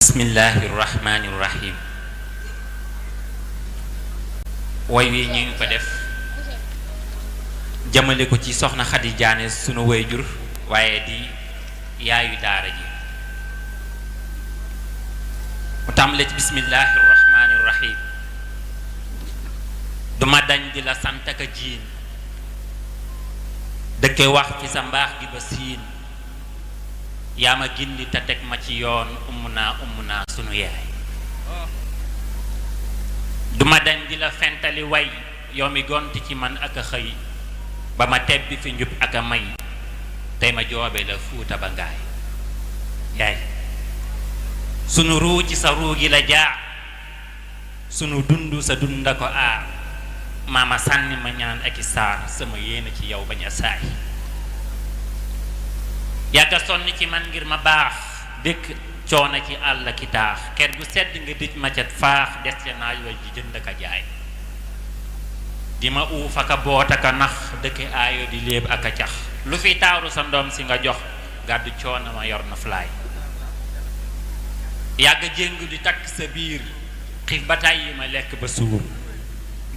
bismillahi rahmani rahim. way wi ñu ngi ko def jëmale ko ci soxna Xadi Jaane sunu wayjur waaye di yaayu daara ji mu tàmbale ci bismillahi rahmani rahim. duma dañ di la sant ak jiin dëkke wax ci sa mbaax gi ba siin yaa ma gindi te teg ma ci yoon umm naa sunu yaay. duma dañ di la fentali way yow mi gonti ci man ak a xëy ba ma tebbi fi njub ak a may tey ma joobe la fuuta ba ngaay yaay. sunu ruu ci sa ruu gi la jaar sunu dund sa dunda ko aar maama sànni ma ñaan ak i saar sama yéene ci yow bañ a saay. yàgga sonn ci man ngir ma baax dëkk coono ci àll ki taax ker gu sedd nga dij ma ca faax des ca naaj wa ji jënd ka jaay. di ma uuf aka boot aka nax dëkk aayo di léeb aka cax lu fi taaru sa ndoom si nga jox gàddu coono ma yor na flaay. yàgga jéngu di takk sa biir xiif ba tàyyi ma lekk ba suur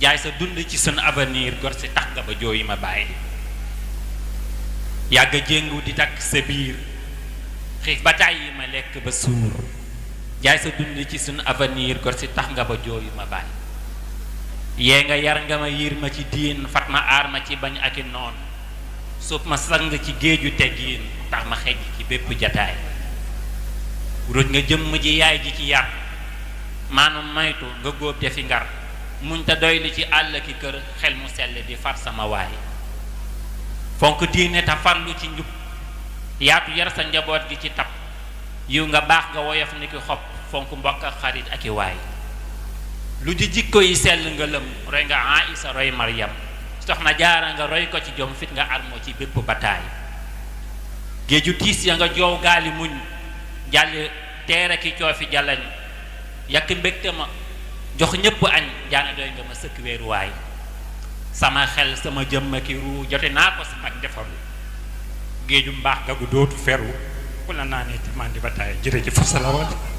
jaay sa dund ci sun avenir gor si tax nga ba jooyi ma bàyyi. yàgga jéngu di takk sa biir xiif ba tàyyi ma lekk ba suur jaay sa dund ci sun avenir gor si tax nga ba jooyu ma bàyyi. yee nga yar nga ma yiir ma ci diin fat ma aar ma ci bañ ak i noon suuf ma sang ci géeju teggiin tax ma xejj ci bépp jataay. ruuj nga jëmm ji yaay ji ci yar maanum maytu nga góob defi ngar muñ te doy li ci àll ki kër xel mu sell di far sama waay. fonk diine te farlu ci njub yaatu yar sa njaboot gi ci tab yiw nga baax nga woyof ni ki xob fonk mbokk ak xarit ak i waay. lu di jikko yi sell nga lëm roy nga Aïsa roy Maryam soxna jaara nga roy ko ci jom fit nga armo ci bépp bataay. géeju tiis ya nga joow gaali muñ jàll teere ki coofi jalañ yàq mbégte ma jox ñépp añ jaane doy nga ma sëkk weeruwaay. sama xel sama jëmm ki ruu jote naa ko sama defaru géeju mbaax ga gu dootu feru ku la naa ne ti mandi bataay jërëjëf salaamaaleykum.